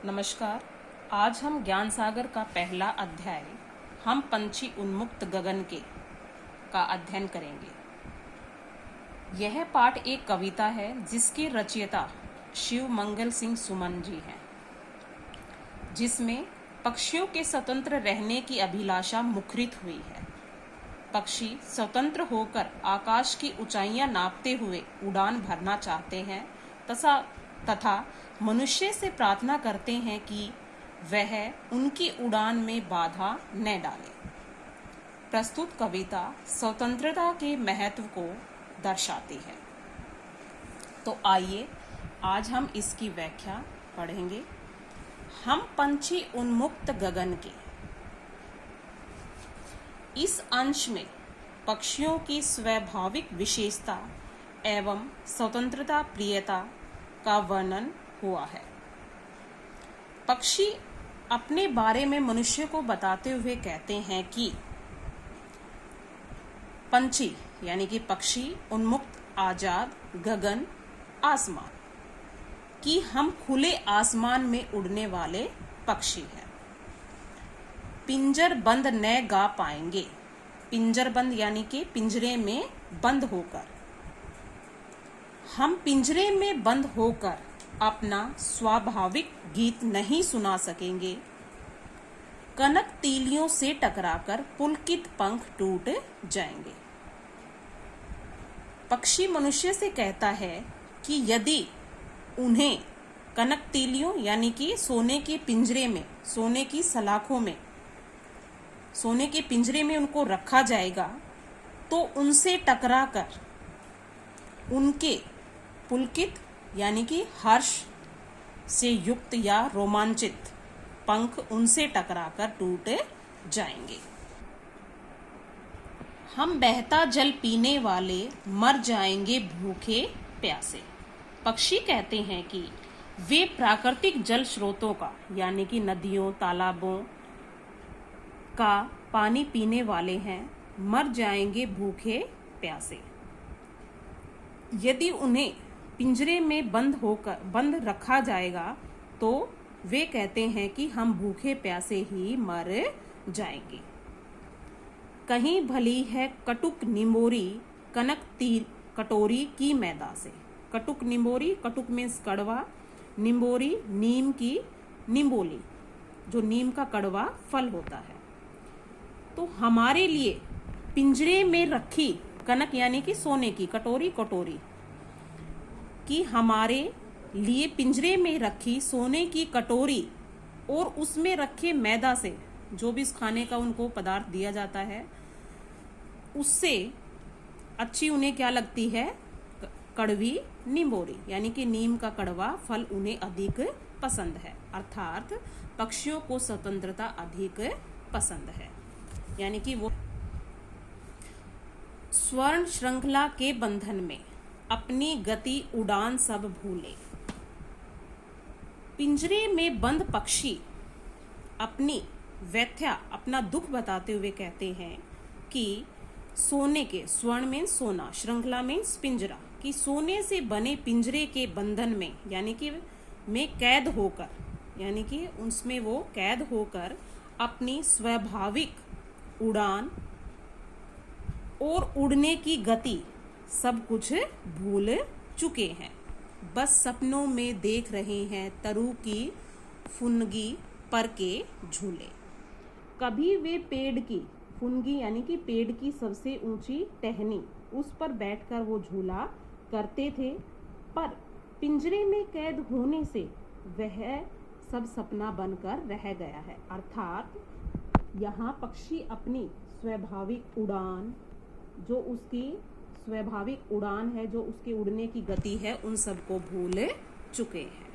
नमस्कार। आज हम ज्ञान सागर का पहला अध्याय हम पंछी उन्मुक्त गगन के का अध्ययन करेंगे। यह पाठ एक कविता है जिसकी रचयिता शिव मंगल सिंह सुमन जी हैं, जिसमें पक्षियों के स्वतंत्र रहने की अभिलाषा मुखरित हुई है। पक्षी स्वतंत्र होकर आकाश की ऊंचाइयां नापते हुए उड़ान भरना चाहते हैं तथा मनुष्य से प्रार्थना करते हैं कि वह उनकी उड़ान में बाधा न डाले। प्रस्तुत कविता स्वतंत्रता के महत्व को दर्शाती है। तो आइए आज हम इसकी व्याख्या पढ़ेंगे। हम पंछी उन्मुक्त गगन के इस अंश में पक्षियों की स्वाभाविक विशेषता एवं स्वतंत्रता प्रियता का वर्णन हुआ है। पक्षी अपने बारे में मनुष्य को बताते हुए कहते हैं कि पंछी यानी कि पक्षी उन्मुक्त, आजाद, गगन, आसमान कि हम खुले आसमान में उड़ने वाले पक्षी हैं। पिंजर बंद न गा पाएंगे। पिंजर बंद यानी कि पिंजरे में बंद होकर। हम पिंजरे में बंद होकर अपना स्वाभाविक गीत नहीं सुना सकेंगे। कनक तीलियों से टकराकर पुलकित पंख टूट जाएंगे। पक्षी मनुष्य से कहता है कि यदि उन्हें कनक तीलियों यानी कि सोने के पिंजरे में, सोने की सलाखों में, सोने के पिंजरे में उनको रखा जाएगा तो उनसे टकराकर उनके पुलकित यानी कि हर्ष से युक्त या रोमांचित पंख उनसे टकराकर टूट जाएंगे। हम बहता जल पीने वाले मर जाएंगे भूखे प्यासे। पक्षी कहते हैं कि वे प्राकृतिक जल स्रोतों का यानी कि नदियों, तालाबों का पानी पीने वाले हैं, मर जाएंगे भूखे प्यासे। यदि उन्हें पिंजरे में बंद रखा जाएगा तो वे कहते हैं कि हम भूखे प्यासे ही मर जाएंगे। कहीं भली है कटुक निमोरी कनक तीर कटोरी की मैदा से। कटुक निमोरी, कटुक मीन्स कड़वा, निम्बोरी नीम की निम्बोली, जो नीम का कड़वा फल होता है। तो हमारे लिए पिंजरे में रखी कनक यानी कि सोने की कटोरी कि हमारे लिए पिंजरे में रखी सोने की कटोरी और उसमें रखे मैदा से, जो भी इस खाने का उनको पदार्थ दिया जाता है, उससे अच्छी उन्हें क्या लगती है? कड़वी निम्बोरी यानी कि नीम का कड़वा फल उन्हें अधिक पसंद है। अर्थात पक्षियों को स्वतंत्रता अधिक पसंद है, यानी कि वो स्वर्ण श्रृंखला के बंधन में अपनी गति उड़ान सब भूले। पिंजरे में बंद पक्षी अपनी व्यथा, अपना दुख बताते हुए कहते हैं कि सोने के, स्वर्ण में सोना, श्रृंखला में पिंजरा, कि सोने से बने पिंजरे के बंधन में यानी कि में कैद होकर, यानी कि उसमें वो कैद होकर अपनी स्वाभाविक उड़ान और उड़ने की गति सब कुछ भूल चुके हैं। बस सपनों में देख रहे हैं तरु की फुनगी पर के झूले। कभी वे पेड़ की फुनगी यानी कि पेड़ की सबसे ऊंची टहनी, उस पर बैठकर वो झूला करते थे, पर पिंजरे में कैद होने से वह सब सपना बनकर रह गया है। अर्थात यहाँ पक्षी अपनी स्वाभाविक उड़ान, जो उसकी स्वाभाविक उड़ान है, जो उसके उड़ने की गति है, उन सबको भूल चुके हैं।